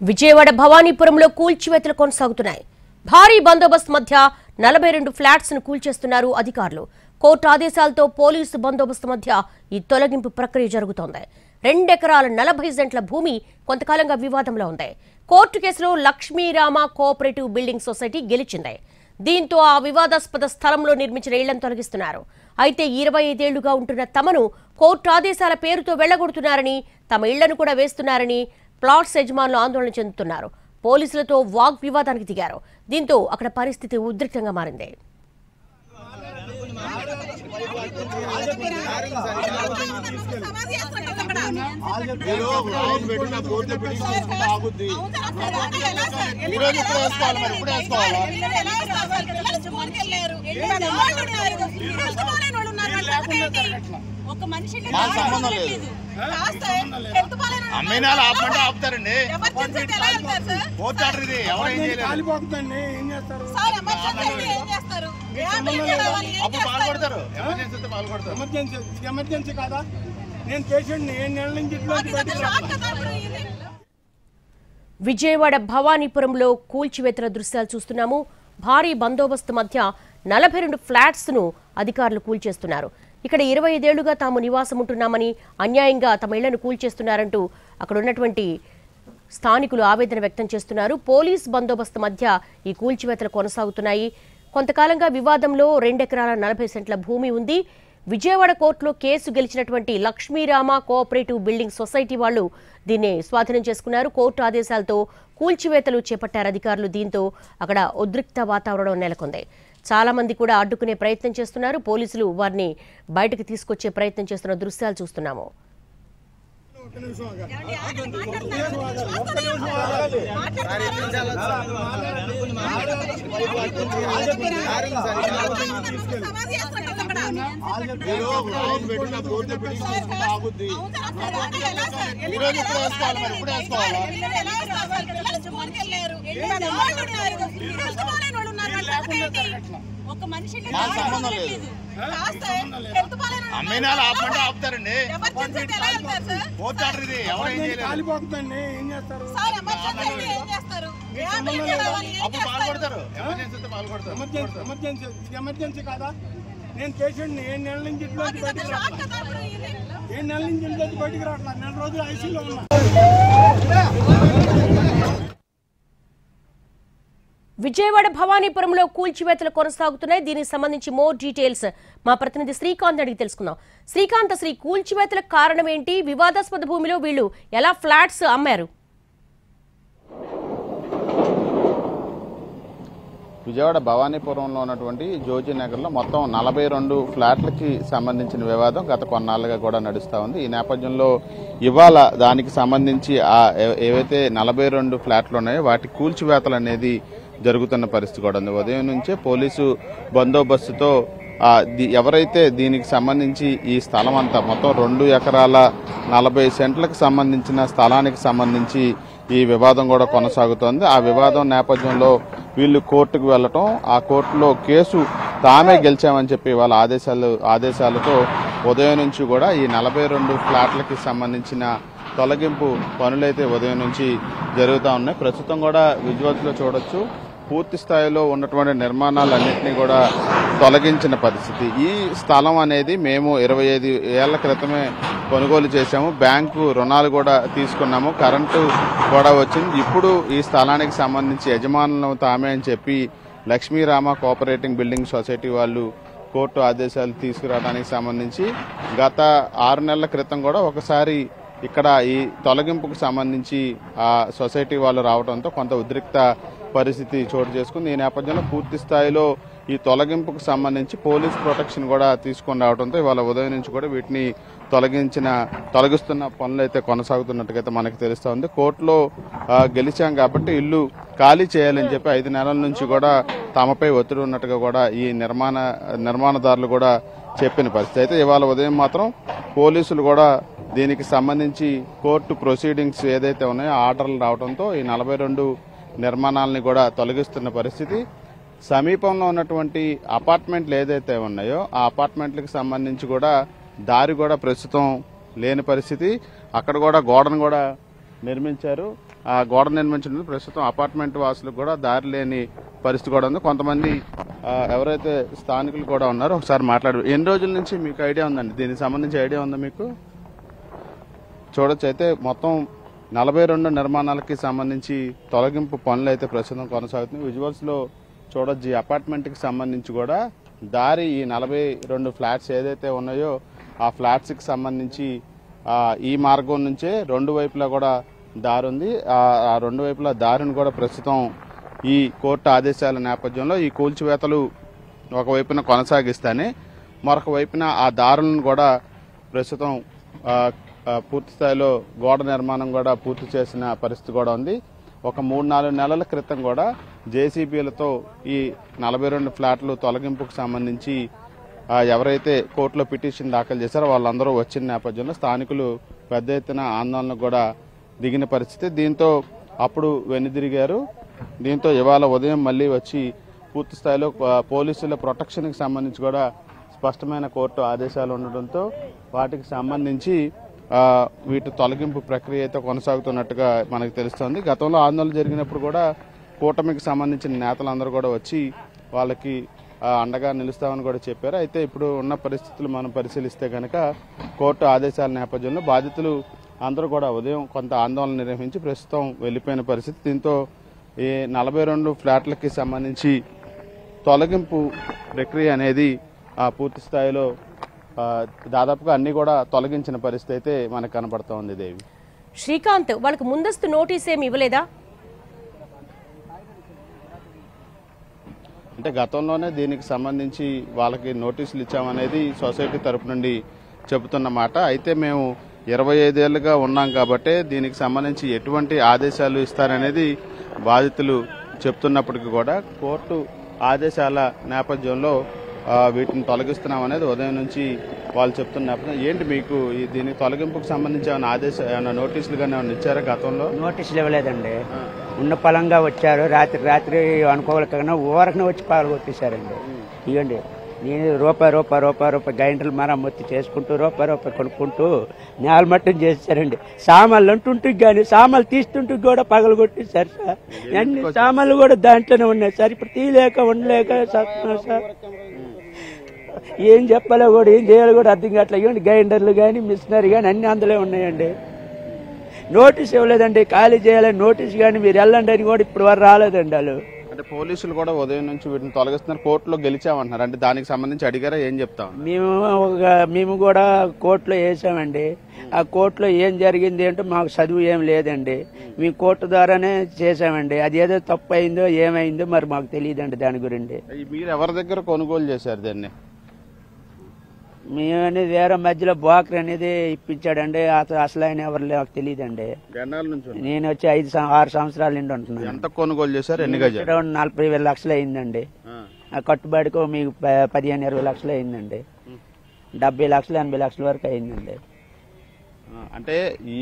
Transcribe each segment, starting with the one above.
విజయవాడ భవానీపురంలో కూల్చివేతలు కొనసాగుతున్నాయి. భారీ బందోబస్తు మధ్య 42 ఫ్లాట్స్ ను కూల్చేస్తున్నారు అధికారులు. కోర్టు ఆదేశాలతో పోలీసు బందోబస్తు మధ్య ఈ తొలగింపు ప్రక్రియ జరుగుతోంది. 2 ఎకరాల 40 సెంట్ల భూమి కొంతకాలంగా వివాదంలో ఉంది. కోర్టు కేసులో లక్ష్మీరామ కోఆపరేటివ్ బిల్డింగ్ సొసైటీ గెలిచింది. దీంతో ఆ వివాదాస్పద స్థలంలో నిర్మించిన ఇళ్లను తొలగిస్తున్నారు. అయితే 25 ఏళ్లుగా ఉంటున్న తమను కోర్టు ఆదేశాల పేరుతో వెళ్లగొడుతున్నారని, తమ ఇళ్లను కూడా వేస్తున్నారని ప్లాట్స్ యజమానులు ఆందోళన చెందుతున్నారు. పోలీసులతో వాగ్వివాదానికి దిగారు. దీంతో అక్కడ పరిస్థితి ఉద్రిక్తంగా మారింది. అమ్మాయినాలు ఆపమంటే ఆపుతారండి. ఎమర్జెన్సీ కాదా? నేను పేషెంట్ విజయవాడ భవానీపురంలో కూల్చివేతల దృశ్యాలు చూస్తున్నాము. భారీ బందోబస్తు మధ్య 42 ఫ్లాట్స్ ను అధికారులు కూల్చేస్తున్నారు. ఇక్కడ 25 ఏళ్లుగా తాము నివాసం ఉంటున్నామని, అన్యాయంగా తమ ఇళ్లను కూల్చేస్తున్నారంటూ అక్కడ ఉన్నటువంటి స్థానికులు ఆవేదన వ్యక్తం చేస్తున్నారు. పోలీస్ బందోబస్తు మధ్య ఈ కూల్చివేతలు కొనసాగుతున్నాయి. కొంతకాలంగా వివాదంలో 2 ఎకరాల 40 సెంట్ల భూమి ఉంది. విజయవాడ కోర్టులో కేసు గెలిచినటువంటి లక్ష్మీరామ కోఆపరేటివ్ బిల్డింగ్ సొసైటీ వాళ్ళు దీన్ని స్వాధీనం చేసుకున్నారు. కోర్టు ఆదేశాలతో కూల్చివేతలు చేపట్టారు అధికారులు. దీంతో అక్కడ ఉద్రిక్త వాతావరణం నెలకొంది. చాలా మంది కూడా అడ్డుకునే ప్రయత్నం చేస్తున్నారు. పోలీసులు వారిని బయటకు తీసుకొచ్చే ప్రయత్నం చేస్తున్న దృశ్యాలు చూస్తున్నాము. అమ్మాయినాలు ఆపమంటే ఆపుతారండి. కాలిపోతుందండి. ఏం చేస్తారు? ఎమర్జెన్సీ కాదా? నేను పేషెంట్ 7 నెలల నుంచి ఇంట్లోంచి బయటకు రావట్లేదు. 7 నెలల నుంచి ఇంట్లోంచి బయటకు రావట్లేదు. 4 రోజులు ఐసీలో ఉన్నా. విజయవాడ భవానీపురంలో కూల్చివేతలు కొనసాగుతున్నాయి. దీనికి సంబంధించి మోర్ డీటెయిల్స్ మా ప్రతినిధి శ్రీకాంత్ అడిగి తెలుసుకుందాం. శ్రీకాంత్, అసలు ఈ కూల్చివేతలకు కారణం ఏంటి? వివాదాస్పద భూమిలో వీళ్ళు ఎలా ఫ్లాట్స్ అమ్మారు? విజయవాడ భవానీపురంలో ఉన్నటువంటి జోజీ నగర్లో మొత్తం 42 ఫ్లాట్లకి సంబంధించిన వివాదం గత కొన్నాళ్ళుగా కూడా నడుస్తూ ఉంది. ఈ నేపథ్యంలో ఇవాళ దానికి సంబంధించి ఏవైతే 42 ఫ్లాట్లు ఉన్నాయో వాటి కూల్చివేతలు అనేది జరుగుతున్న పరిస్థితి కూడా ఉంది. ఉదయం నుంచే పోలీసు బందోబస్తుతో ఎవరైతే దీనికి సంబంధించి ఈ స్థలం అంతా మొత్తం 2 ఎకరాల 40 సెంట్లకు సంబంధించిన స్థలానికి సంబంధించి ఈ వివాదం కూడా కొనసాగుతోంది. ఆ వివాదం నేపథ్యంలో వీళ్ళు కోర్టుకు వెళ్లటం, ఆ కోర్టులో కేసు తామే గెలిచామని చెప్పి వాళ్ళ ఆదేశాలతో ఉదయం నుంచి కూడా ఈ 42 ఫ్లాట్లకి సంబంధించిన తొలగింపు పనులైతే ఉదయం నుంచి జరుగుతూ ఉన్నాయి. ప్రస్తుతం కూడా విజువల్స్ లో చూడొచ్చు, పూర్తి స్థాయిలో ఉన్నటువంటి నిర్మాణాలన్నింటినీ కూడా తొలగించిన పరిస్థితి. ఈ స్థలం అనేది మేము 25 ఏళ్ల క్రితమే కొనుగోలు చేశాము. బ్యాంకు రుణాలు కూడా తీసుకున్నాము, కరెంటు కూడా వచ్చింది. ఇప్పుడు ఈ స్థలానికి సంబంధించి యజమానులను తామే అని చెప్పి లక్ష్మీరామ కోఆపరేటివ్ బిల్డింగ్ సొసైటీ వాళ్ళు కోర్టు ఆదేశాలు తీసుకురావడానికి సంబంధించి గత 6 నెలల క్రితం కూడా ఒకసారి ఇక్కడ ఈ తొలగింపుకు సంబంధించి ఆ సొసైటీ వాళ్ళు రావడంతో కొంత ఉద్రిక్త పరిస్థితి చోటు చేసుకుంది. ఈ నేపథ్యంలో పూర్తి స్థాయిలో ఈ తొలగింపుకు సంబంధించి పోలీస్ ప్రొటెక్షన్ కూడా తీసుకొని రావడంతో ఇవాళ ఉదయం నుంచి కూడా వీటిని తొలగిస్తున్న పనులు అయితే కొనసాగుతున్నట్టుగా మనకి తెలుస్తా ఉంది. కోర్టులో గెలిచాం కాబట్టి ఇల్లు ఖాళీ చేయాలని చెప్పి 5 నెలల నుంచి కూడా తమపై ఒత్తిడి ఉన్నట్టుగా కూడా ఈ నిర్మాణదారులు కూడా చెప్పిన పరిస్థితి. అయితే ఇవాళ ఉదయం మాత్రం పోలీసులు కూడా దీనికి సంబంధించి కోర్టు ప్రొసీడింగ్స్ ఏదైతే ఉన్నాయో ఆర్డర్లు రావడంతో ఈ 42 నిర్మాణాలని కూడా తొలగిస్తున్న పరిస్థితి. సమీపంలో ఉన్నటువంటి అపార్ట్మెంట్లు ఏదైతే ఉన్నాయో ఆ అపార్ట్మెంట్లకు సంబంధించి కూడా దారి కూడా ప్రస్తుతం లేని పరిస్థితి. అక్కడ కూడా గోడను కూడా నిర్మించారు. ఆ గోడ నిర్మించిన ప్రస్తుతం అపార్ట్మెంట్ వాసులకు కూడా దారి లేని పరిస్థితి కూడా ఉంది. కొంతమంది ఎవరైతే స్థానికులు కూడా ఉన్నారో ఒకసారి మాట్లాడు. ఎన్ని రోజుల నుంచి మీకు ఐడియా ఉందండి? దీనికి సంబంధించి ఐడియా ఉందా మీకు? చూడొచ్చు అయితే మొత్తం 42 నిర్మాణాలకి సంబంధించి తొలగింపు పనులు అయితే ప్రస్తుతం కొనసాగుతున్నాయి. విజువల్స్ లో చూడొచ్చు. ఈ అపార్ట్మెంట్ కి సంబంధించి కూడా దారి ఈ 42 ఫ్లాట్స్ ఏదైతే ఉన్నాయో ఆ ఫ్లాట్స్ కి సంబంధించి ఈ మార్గం నుంచే రెండు వైపులా కూడా దారి ఉంది. ఆ రెండు వైపులా దారిని కూడా ప్రస్తుతం ఈ కోర్టు ఆదేశాల నేపథ్యంలో ఈ కూల్చివేతలు ఒకవైపున కొనసాగిస్తానే మరొక వైపున ఆ దారులను కూడా ప్రస్తుతం పూర్తి స్థాయిలో గోడ నిర్మాణం కూడా పూర్తి చేసిన పరిస్థితి కూడా ఉంది. ఒక 3-4 నెలల క్రితం కూడా జేసీబీలతో ఈ 42 ఫ్లాట్లు తొలగింపుకు సంబంధించి ఎవరైతే కోర్టులో పిటిషన్ దాఖలు చేశారో వాళ్ళందరూ వచ్చిన నేపథ్యంలో స్థానికులు పెద్ద ఎత్తున ఆందోళన కూడా దిగిన పరిస్థితి. దీంతో అప్పుడు వెనుదిరిగారు. దీంతో ఇవాళ ఉదయం మళ్లీ వచ్చి పూర్తి స్థాయిలో పోలీసుల ప్రొటెక్షన్కి సంబంధించి కూడా స్పష్టమైన కోర్టు ఆదేశాలు ఉండడంతో వాటికి సంబంధించి వీటి తొలగింపు ప్రక్రియ అయితే కొనసాగుతున్నట్టుగా మనకు తెలుస్తోంది. గతంలో ఆందోళన జరిగినప్పుడు కూడా కూటమికి సంబంధించిన నేతలందరూ కూడా వచ్చి వాళ్ళకి అండగా నిలుస్తామని కూడా చెప్పారు. అయితే ఇప్పుడు ఉన్న పరిస్థితులు మనం పరిశీలిస్తే కనుక కోర్టు ఆదేశాల నేపథ్యంలో బాధితులు అందరూ కూడా ఉదయం కొంత ఆందోళన నిర్వహించి ప్రస్తుతం వెళ్లిపోయిన పరిస్థితి. దీంతో ఈ 42 ఫ్లాట్లకి సంబంధించి తొలగింపు ప్రక్రియ అనేది పూర్తి స్థాయిలో దాదాపుగా అన్ని కూడా తొలగించిన పరిస్థితి అయితే మనకు కనబడతా ఉంది. దేవి, శ్రీకాంత్, వాళ్ళకి ముందస్తు నోటీస్ ఏమి ఇవ్వలేదా? అంటే గతంలోనే దీనికి సంబంధించి వాళ్ళకి నోటీసులు ఇచ్చామనేది సొసైటీ తరపు నుండి చెబుతున్న మాట. అయితే మేము 25 ఏళ్లుగా ఉన్నాం కాబట్టి దీనికి సంబంధించి ఎటువంటి ఆదేశాలు ఇస్తారనేది బాధితులు చెప్తున్నప్పటికీ కూడా కోర్టు ఆదేశాల నేపథ్యంలో వీటిని తొలగిస్తున్నాం అనేది ఉదయం నుంచి వాళ్ళు చెప్తున్న నేపథ్యం. ఏంటి మీకు దీనికి తొలగింపుకు సంబంధించి ఏమైనా నోటీసులు కానీ ఏమైనా ఇచ్చారా? గతంలో నోటీసులు ఇవ్వలేదండి. ఉన్న పలంగా వచ్చారు. రాత్రి అనుకోవాలకన్నా ఊరకనే వచ్చి పాలు కొట్టేశారండి. ఇవ్వండి, నేను రూపాయి గైంటలు మరమ్మతి చేసుకుంటూ రూపాయి కొనుక్కుంటూ నేల మట్టం చేశారండి. సామాన్లు అంటుంటికి కానీ సామాన్లు తీస్తుంటే కూడా పగలు కొట్టేశారు సార్. అన్ని సామాన్లు కూడా దాంట్లోనే ఉన్నాయి సార్. ఇప్పుడు తీయలేక ఉండలేక సార్ ఏం చెప్పాలో కూడా ఏం చేయాలో కూడా అర్థం కావట్లేదు. ఇవ్వండి, గ్రైండర్లు కానీ మిషనరీ కానీ అన్ని అందులో ఉన్నాయండి. నోటీస్ ఇవ్వలేదండి. ఖాళీ చేయాలని నోటీస్ కానీ మీరు వెళ్ళండి అని కూడా ఇప్పుడు వరకు రాలేదండి. వాళ్ళు అంటే పోలీసులు కూడా ఉదయం నుంచి వీటిని తొలగిస్తున్నారు, కోర్టులో గెలిచామంటున్నారు. అంటే దానికి సంబంధించి అడిగారా? ఏం చెప్తాం? మేము కూడా కోర్టులో వేసామండి. ఆ కోర్టులో ఏం జరిగింది అంటే మాకు చదువు ఏం లేదండి. మేము కోర్టు ద్వారానే చేసామండి. అది ఏదో తప్పు అయిందో ఏమైందో మరి మాకు తెలియదండి దాని గురించి. మీరు ఎవరి దగ్గర కొనుగోలు చేశారు దీన్ని? మేమనేది వేరే మధ్యలో బ్రోకర్ అనేది ఇప్పించాడండి. అసలు ఆయన ఎవరు నాకు తెలియదండి. నేను వచ్చి 5-6 సంవత్సరాల నుండి ఉంటున్నాను. ఎంత కొనుగోలు చేశారు? ఎన్ని గజాలు? 40,000 లక్షలు అయిందండి. ఆ కట్టుబడికి మీకు 15-20 లక్షలు అయిందండి. 70 లక్షలు 80 లక్షల వరకు అయిందండి. అంటే ఈ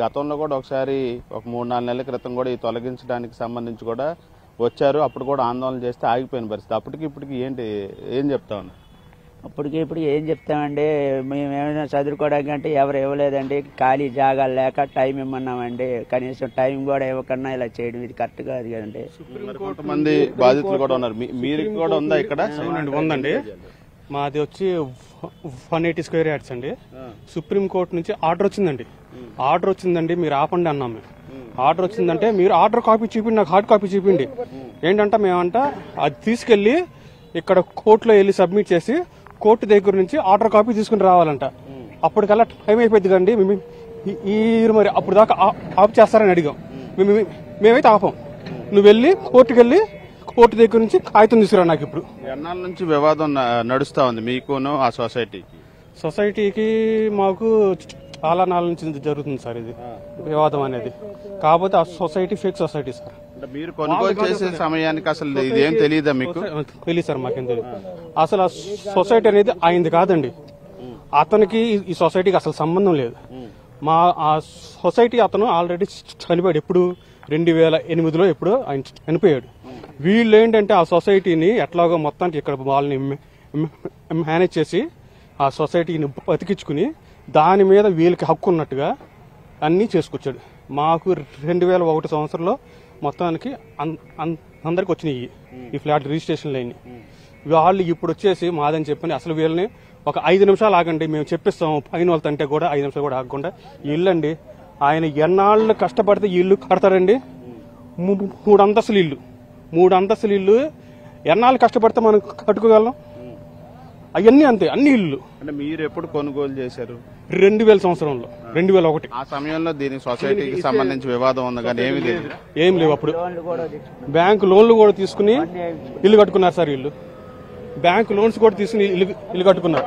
గతంలో కూడా ఒకసారి ఒక 3-4 నెలల క్రితం కూడా ఈ తొలగించడానికి సంబంధించి కూడా వచ్చారు. అప్పుడు కూడా ఆందోళన చేస్తే ఆగిపోయిన పరిస్థితి. అప్పటికి ఇప్పటికి ఏం చెప్తా ఉన్నా? అప్పటికి ఏం చెప్తామండి, మేము ఏమైనా చదువుకోవడానికి అంటే ఎవరు ఇవ్వలేదండి. ఖాళీ జాగాలు లేక టైం ఇమ్మన్నామండి. కనీసం టైం కూడా ఇవ్వకన్నా ఇలా చేయడం ఇది కరెక్ట్ కాదు కదండి. కొంతమంది బాధితులు కూడా ఉన్నారు. మీరు కూడా ఉందా ఇక్కడ? ఉందండి. మాది వచ్చి 180 స్క్వేర్ యార్డ్స్ అండి. సుప్రీంకోర్టు నుంచి ఆర్డర్ వచ్చిందండి. మీరు ఆపండి అన్నాం. మేము ఆర్డర్ వచ్చిందంటే మీరు ఆర్డర్ కాపీ చూపిండి, నాకు హార్డ్ కాపీ చూపిండి. ఏంటంటే మేమంట అది తీసుకెళ్లి ఇక్కడ కోర్టులో వెళ్ళి సబ్మిట్ చేసి కోర్టు దగ్గర నుంచి ఆర్డర్ కాపీ తీసుకుని రావాలంట. అప్పటికల్లా టైం అయిపోయింది కండి. మరి అప్పుడు దాకా ఆఫ్ చేస్తారని అడిగాం. మేమైతే ఆపం. నువ్వు వెళ్ళి కోర్టుకు వెళ్ళి కోర్టు దగ్గర నుంచి కాగితం తీసుకురా. నాకు ఇప్పుడు ఎన్నాళ్ళ నుంచి వివాదం నడుస్తా ఉంది మీకును ఆ సొసైటీకి మాకు చాలా నాళ్ళ నుంచి జరుగుతుంది సార్ ఇది వివాదం అనేది. కాకపోతే ఆ సొసైటీ ఫేక్ సొసైటీ సార్. మీరు కొనుగోలు చేసే సమయానికి అసలు ఇదేం తెలియదా మీకు? తెలియదు సార్, మాకేం తెలియదు. అసలు ఆ సొసైటీ అనేది అయింది కాదండి. అతనికి ఈ సొసైటీకి అసలు సంబంధం లేదు. ఆ సొసైటీ అతను ఆల్రెడీ చనిపోయాడు. ఎప్పుడు 2008లో ఎప్పుడు ఆయన చనిపోయాడు. వీళ్ళు ఏంటంటే ఆ సొసైటీని ఎట్లాగో మొత్తానికి ఇక్కడ వాళ్ళని మేనేజ్ చేసి ఆ సొసైటీని బతికించుకుని దాని మీద వీళ్ళకి హక్కు ఉన్నట్టుగా అన్నీ చేసుకొచ్చాడు. మాకు 2001 సంవత్సరంలో మొత్తానికి అందరికి వచ్చినాయి ఈ ఫ్లాట్ రిజిస్ట్రేషన్ లైన్. వాళ్ళు ఇప్పుడు వచ్చేసి మాదని చెప్పని అసలు వీళ్ళని ఒక 5 నిమిషాలు ఆగండి మేము చెప్పిస్తాం పైన వాళ్ళతో అంటే కూడా 5 నిమిషాలు కూడా ఆగకుండా ఇల్లు అండి ఆయన ఎన్నాళ్ళు కష్టపడితే ఇల్లు కడతారండి. 3 అంతస్తులు ఇల్లు 3 అంతస్తులు ఇల్లు ఎన్నాళ్ళు కష్టపడితే మనం కట్టుకోగలం. అవన్నీ అంతే అన్ని ఇల్లు. అంటే మీరు ఎప్పుడు కొనుగోలు చేశారు? 2000 సంవత్సరంలో 2001. ఆ సమయంలో దీనికి సొసైటీకి సంబంధించి వివాదం ఉంది కానీ ఏమీ లేదు. ఏం లేవు. అప్పుడు బ్యాంకు లోన్లు కూడా తీసుకుని ఇల్లు కట్టుకున్నారు సార్. వీళ్ళు బ్యాంకు లోన్స్ కూడా తీసుకుని ఇల్లు కట్టుకున్నారు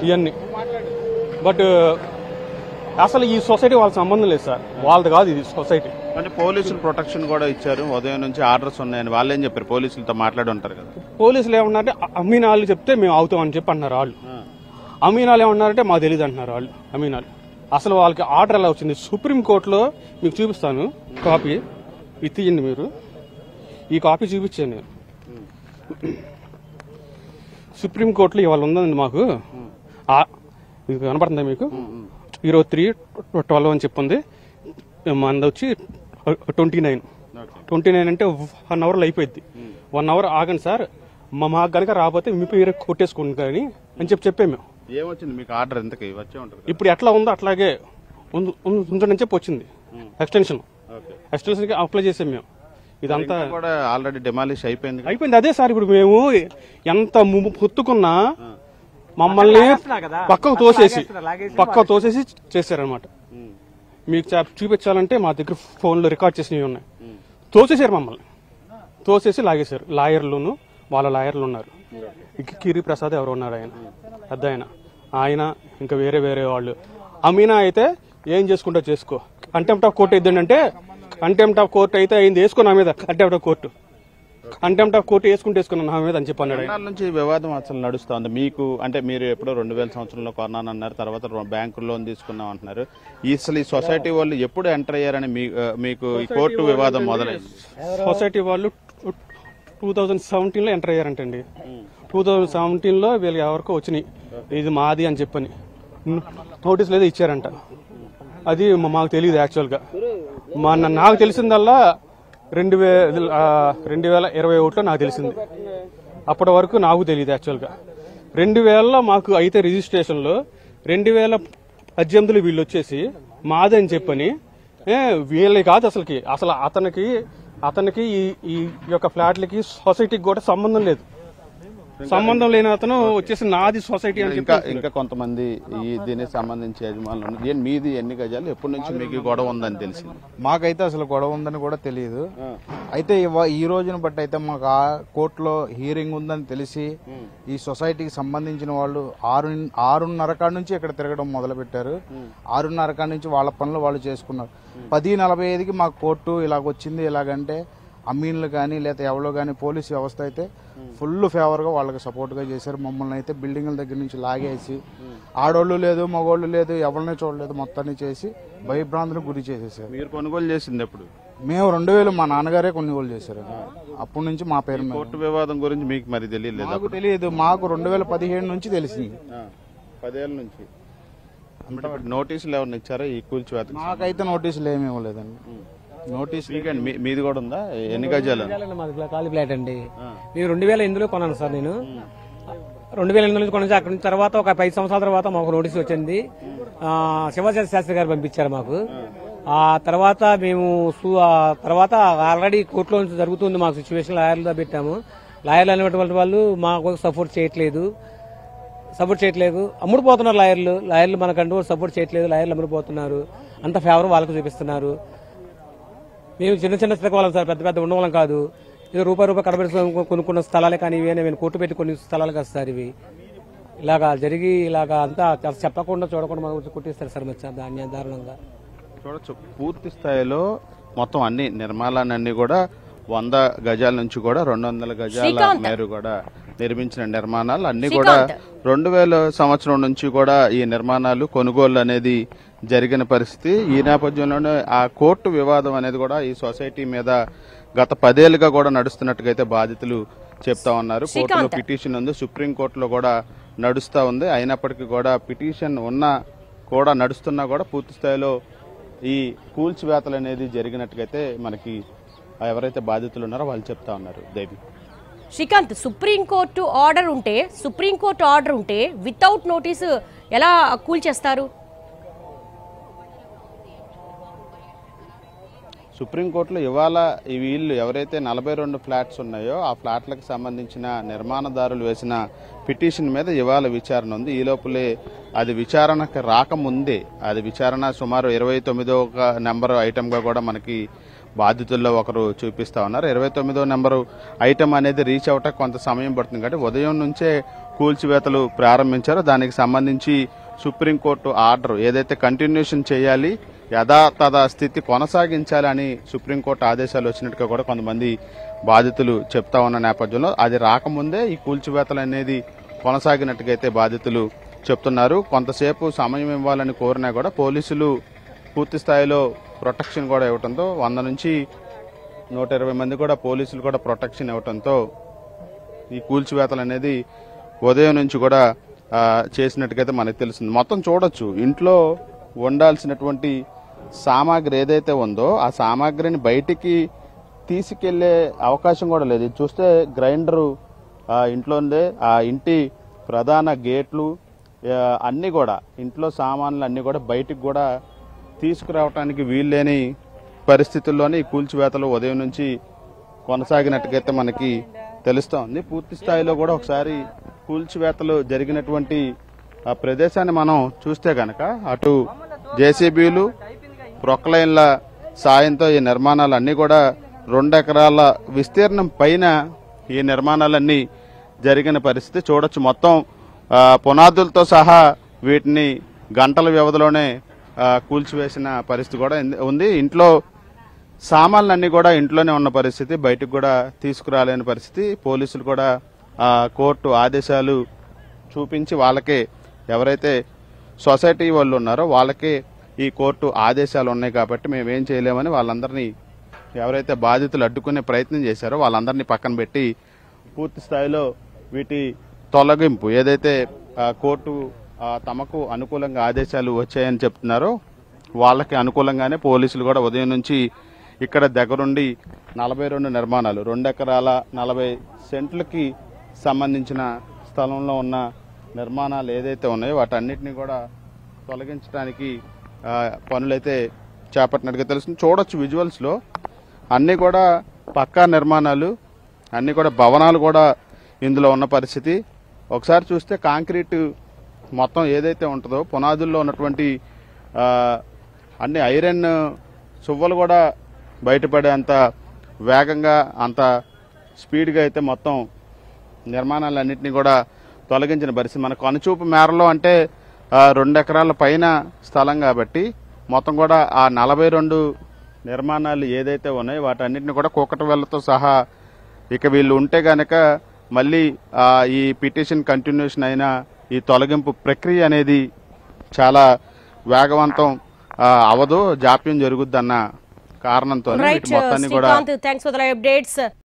ఇవన్నీ. బట్ అసలు ఈ సొసైటీ వాళ్ళ సంబంధం లేదు సార్, వాళ్ళది కాదు ఇది సొసైటీ. అంటే పోలీసులు ప్రొటెక్షన్ కూడా ఇచ్చారు, ఉదయం నుంచి ఆర్డర్స్ ఉన్నాయని వాళ్ళు ఏం చెప్పారు? పోలీసులతో మాట్లాడి ఉంటారు కదా. పోలీసులు ఏమన్నారంటే అమీనాలు చెప్తే మేము అవుతామని చెప్పి అన్నారు వాళ్ళు. అమీనాలు ఏమన్నారంటే మాకు తెలియదు అంటున్నారు వాళ్ళు అమీనాలు. అసలు వాళ్ళకి ఆర్డర్ ఎలా వచ్చింది? సుప్రీంకోర్టులో మీకు చూపిస్తాను కాపీ, ఇది తీయండి మీరు. ఈ కాపీ చూపించాను నేను. సుప్రీంకోర్టులో ఇవాళ ఉందండి మాకు. ఇది కనపడుతుందా మీకు? 03/12 అని చెప్పింది. మనది వచ్చి 29 అంటే 1 అవర్లో అయిపోయింది. 1 అవర్ ఆగండి సార్, మాకు కనుక రాకపోతే మీ పేరు కొట్టేసుకోండి కానీ అని చెప్పాము మేము. ఏమొచ్చింది మీకు ఆర్డర్? ఎంతకి వచ్చే ఉంటుంది? ఇప్పుడు ఎట్లా ఉందో అట్లాగే ఉంచండి చెప్పి వచ్చింది. ఎక్స్టెన్షన్కి అప్లై చేసాం మేము. ఇదంతా కూడా ఆల్రెడీ డెమాలిష్ అయిపోయింది. అదే సార్ ఇప్పుడు మేము ఎంత పొత్తుకున్నా మమ్మల్ని పక్కకు తోసేసి చేశారనమాట. మీకు చూపించాలంటే మా దగ్గర ఫోన్లో రికార్డ్ చేసినవి ఉన్నాయి. తోసేశారు మమ్మల్ని, తోసేసి లాగేశారు. లాయర్లును వాళ్ళ లాయర్లు ఉన్నారు. కిరి ప్రసాద్ ఎవరు ఉన్నారు ఆయన పెద్ద ఆయన ఇంకా వేరే వాళ్ళు. అమీనా అయితే ఏం చేసుకుంటా చేసుకో, కంటెంప్ట్ ఆఫ్ కోర్టు ఇద్దండి. కంటెంప్ట్ ఆఫ్ కోర్టు అయితే అయింది, వేసుకో నా మీద కంటెంప్ట్ ఆఫ్ కోర్టు వేసుకున్నాను నా మీద అని చెప్పి అన్నాడు. నుంచి వివాదం అసలు నడుస్తుంది మీకు. అంటే మీరు ఎప్పుడో 2000 సంవత్సరంలో కొన్నానన్నారు, తర్వాత బ్యాంకు లోన్ తీసుకున్నాం అంటున్నారు. అసలు ఈ సొసైటీ వాళ్ళు ఎప్పుడు ఎంటర్ అయ్యారని మీకు ఈ కోర్టు వివాదం మొదలైంది? సొసైటీ వాళ్ళు 2017లో ఎంటర్ అయ్యారంటండి. 2017లో వీళ్ళకి ఎవరికో వచ్చినాయి ఇది మాది అని చెప్పని నోటీసులు ఏదో ఇచ్చారంట. అది మాకు తెలియదు యాక్చువల్గా. నాకు తెలిసిందల్లా 2021లో నాకు తెలిసింది. అప్పటి వరకు నాకు తెలియదు యాక్చువల్గా. 2000లో మాకు అయితే రిజిస్ట్రేషన్లో 2018లో వీళ్ళు వచ్చేసి మాదని చెప్పని వీళ్ళకి కాదు అసలు అతనికి ఈ యొక్క ఫ్లాట్లకి సొసైటీకి కూడా సంబంధం లేదు. సంబంధం లేని అతను వచ్చేసి నాది సొసైటీ అని ఇంకా కొంతమంది దీనికి సంబంధించి యజమానులు. మీది ఎన్ని గజాలు? ఎప్పటి నుంచి మీకు గొడవ ఉందని తెలిసింది? మాకైతే అసలు గొడవ ఉందని కూడా తెలియదు. అయితే ఈ రోజును బట్టి అయితే మాకు ఆ కోర్టులో హీరింగ్ ఉందని తెలిసి ఈ సొసైటీకి సంబంధించిన వాళ్ళు 6:30 కాడ నుంచి ఇక్కడ తిరగడం మొదలు పెట్టారు. 6:30 కాడ నుంచి వాళ్ళ పనులు వాళ్ళు చేసుకున్నారు. 10:45కి మాకు కోర్టు ఇలాగొచ్చింది. ఎలాగంటే అమీన్లు కానీ లేదా ఎవరో కానీ పోలీస్ వ్యవస్థ అయితే ఫుల్ ఫేవర్గా వాళ్ళకి సపోర్ట్గా చేశారు. మమ్మల్ని అయితే బిల్డింగ్ల దగ్గర నుంచి లాగేసి ఆడోళ్ళు లేదు మగోళ్ళు లేదు ఎవరిని చూడలేదు మొత్తాన్ని చేసి భయభ్రాంతులకు గురి చేసేసారు. మీరు కొనుగోలు చేసింది ఎప్పుడు? మేము 2000 మా నాన్నగారే కొనుగోలు చేశారు. అప్పటి నుంచి మా పేరు కోర్టు వివాదం గురించి మీకు మరి తెలియలేదు? మాకు తెలియదు. మాకు 2017 నుంచి తెలిసింది. 10 ఏళ్ళ నుంచి. నోటీసులు ఏమన్నా ఇచ్చారా ఈ కూల్చివేత? మాకైతే నోటీసులు ఏమి ఇవ్వలేదండి. నోటీస్ మీది కూడా ఉందా? ఎన్ని గజాలు? ఖాళీ ఫ్లాట్ అండి. నేను 2008లో కొన్నాను సార్. నేను 2008లో కొన్నాను. అక్కడి నుంచి తర్వాత ఒక 5 సంవత్సరాల తర్వాత మాకు నోటీస్ వచ్చింది. శివాచార్య శాస్త్రి గారు పంపించారు మాకు. ఆ తర్వాత మేము తర్వాత ఆల్రెడీ కోర్టులో జరుగుతుంది మాకు సిచ్యువేషన్. లాయర్లు పెట్టాము. లాయర్లు అనేటువంటి వాళ్ళు మాకు సపోర్ట్ చేయట్లేదు. అమ్ముడుపోతున్నారు లాయర్లు మనకంటూ సపోర్ట్ చేయట్లేదు. లాయర్లు అమ్ముడుపోతున్నారు. అంత ఫేవర్ వాళ్ళకు చూపిస్తున్నారు. మేము చిన్న స్థితికోవాలం సార్, పెద్ద ఉండవాళ్ళం కాదు. ఇది రూపాయి కడబెట్టి కొనుక్కున్న స్థలాలే కానీ ఇవేనా కోర్టు పెట్టి కొన్ని స్థలాలు కాదు సార్. ఇవి ఇలాగా జరిగి అంతా చెప్పకుండా చూడకుండా మనం కొట్టిస్తారు సార్. దారుణంగా చూడొచ్చు. పూర్తి స్థాయిలో మొత్తం అన్ని నిర్మాణాలన్నీ కూడా 100 గజాల నుంచి కూడా 200 గజాల మేర కూడా నిర్మించిన నిర్మాణాలు అన్ని కూడా 2000 సంవత్సరం నుంచి కూడా ఈ నిర్మాణాలు కొనుగోలు అనేది జరిగిన పరిస్థితి. ఈ నేపథ్యంలోనే ఆ కోర్టు వివాదం అనేది కూడా ఈ సొసైటీ మీద గత 10 ఏళ్లుగా కూడా నడుస్తున్నట్టుగా బాధితులు చెప్తా ఉన్నారు. కోర్టులో పిటిషన్ ఉంది, సుప్రీంకోర్టులో కూడా నడుస్తా ఉంది. అయినప్పటికీ కూడా పిటిషన్ ఉన్నా కూడా నడుస్తున్నా కూడా పూర్తి స్థాయిలో ఈ కూల్చివేతలు అనేది జరిగినట్టుగైతే మనకి ఎవరైతే బాధితులు ఉన్నారో వాళ్ళు చెప్తా ఉన్నారు. దేవి, శ్రీకాంత్, సుప్రీంకోర్టు ఆర్డర్ ఉంటే వితౌట్ నోటీసు ఎలా కూల్చేస్తారు? సుప్రీంకోర్టులో ఇవాళ వీళ్ళు ఎవరైతే 42 ఫ్లాట్స్ ఉన్నాయో ఆ ఫ్లాట్లకు సంబంధించిన నిర్మాణదారులు వేసిన పిటిషన్ మీద ఇవాళ విచారణ ఉంది. ఈ లోపలే అది విచారణకు రాకముందే, అది విచారణ సుమారు 29వ నెంబర్ ఐటమ్గా కూడా మనకి బాధితుల్లో ఒకరు చూపిస్తా ఉన్నారు. 29వ నెంబరు ఐటమ్ అనేది రీచ్ అవటానికి కొంత సమయం పడుతుంది కాబట్టి ఉదయం నుంచే కూల్చివేతలు ప్రారంభించారో దానికి సంబంధించి సుప్రీంకోర్టు ఆర్డర్ ఏదైతే కంటిన్యూషన్ చేయాలి, యథాతథ స్థితి కొనసాగించాలని సుప్రీంకోర్టు ఆదేశాలు వచ్చినట్టుగా కూడా కొంతమంది బాధితులు చెప్తా ఉన్న నేపథ్యంలో అది రాకముందే ఈ కూల్చివేతలు అనేది కొనసాగినట్టుగైతే బాధితులు చెప్తున్నారు. కొంతసేపు సమయం ఇవ్వాలని కోరినా కూడా పోలీసులు పూర్తి స్థాయిలో ప్రొటెక్షన్ కూడా ఇవ్వడంతో 100 నుంచి 120 మంది కూడా పోలీసులు కూడా ప్రొటెక్షన్ ఇవ్వడంతో ఈ కూల్చివేతలు అనేది ఉదయం నుంచి కూడా చేసినట్టుగైతే మనకు తెలుస్తుంది. మొత్తం చూడొచ్చు, ఇంట్లో ఉండాల్సినటువంటి సామాగ్రి ఏదైతే ఉందో ఆ సామాగ్రిని బయటికి తీసుకెళ్లే అవకాశం కూడా లేదు. ఇది చూస్తే గ్రైండరు ఇంట్లో ఉందే, ఆ ఇంటి ప్రధాన గేట్లు అన్నీ కూడా, ఇంట్లో సామాన్లు అన్నీ కూడా బయటికి కూడా తీసుకురావడానికి వీల్లేని పరిస్థితుల్లోనే ఈ కూల్చివేతలు ఉదయం నుంచి కొనసాగినట్టుగైతే మనకి తెలుస్తోంది. పూర్తి స్థాయిలో కూడా ఒకసారి కూల్చివేతలు జరిగినటువంటి ఆ ప్రదేశాన్ని మనం చూస్తే గనక అటు జేసీబీలు ప్రొక్లైన్ల సాయంతో ఈ నిర్మాణాలన్నీ కూడా 2 ఎకరాల విస్తీర్ణం పైన ఈ నిర్మాణాలన్నీ జరిగిన పరిస్థితి చూడొచ్చు. మొత్తం పునాదులతో సహా వీటిని గంటల వ్యవధిలోనే కూల్చివేసిన పరిస్థితి కూడా ఉంది. ఇంట్లో సామాన్లన్నీ కూడా ఇంట్లోనే ఉన్న పరిస్థితి, బయటకు కూడా తీసుకురాలేని పరిస్థితి. పోలీసులు కూడా కోర్టు ఆదేశాలు చూపించి వాళ్ళకే, ఎవరైతే సొసైటీ వాళ్ళు ఉన్నారో వాళ్ళకే ఈ కోర్టు ఆదేశాలు ఉన్నాయి కాబట్టి మేమేం చేయలేమని వాళ్ళందరినీ, ఎవరైతే బాధితులు అడ్డుకునే ప్రయత్నం చేశారో వాళ్ళందరినీ పక్కన పెట్టి పూర్తి స్థాయిలో వీటి తొలగింపు ఏదైతే కోర్టు తమకు అనుకూలంగా ఆదేశాలు వచ్చాయని చెప్తున్నారో వాళ్ళకి అనుకూలంగానే పోలీసులు కూడా ఉదయం నుంచి ఇక్కడ దగ్గరుండి 42 నిర్మాణాలు 2 ఎకరాల 40 సెంట్లకి సంబంధించిన స్థలంలో ఉన్న నిర్మాణాలు ఏదైతే ఉన్నాయో వాటన్నిటిని కూడా తొలగించడానికి పనులైతే చేపట్టినట్టుగా తెలుస్తుంది. చూడొచ్చు విజువల్స్లో అన్నీ కూడా పక్కా నిర్మాణాలు, అన్నీ కూడా భవనాలు కూడా ఇందులో ఉన్న పరిస్థితి. ఒకసారి చూస్తే కాంక్రీట్ మొత్తం ఏదైతే ఉంటుందో పునాదుల్లో ఉన్నటువంటి అన్ని ఐరన్ సువ్వలు కూడా బయటపడే అంత వేగంగా, అంత స్పీడ్గా అయితే మొత్తం నిర్మాణాలన్నింటినీ కూడా తొలగించిన పరిస్థితి. మన కనుచూపు మేరలో అంటే 2 ఎకరాల పైన స్థలం కాబట్టి మొత్తం కూడా ఆ 42 నిర్మాణాలు ఏదైతే ఉన్నాయో వాటన్నిటిని కూడా కూకటి వేళ్లతో సహా ఇక వీళ్ళు ఉంటే గనక మళ్ళీ ఈ పిటిషన్ కంటిన్యూషన్ అయినా ఈ తొలగింపు ప్రక్రియ అనేది చాలా వేగవంతం అవదు, జాప్యం జరుగుద్దన్న కారణంతో మొత్తాన్ని కూడా థ్యాంక్స్ ఫర్ ద అప్డేట్స్.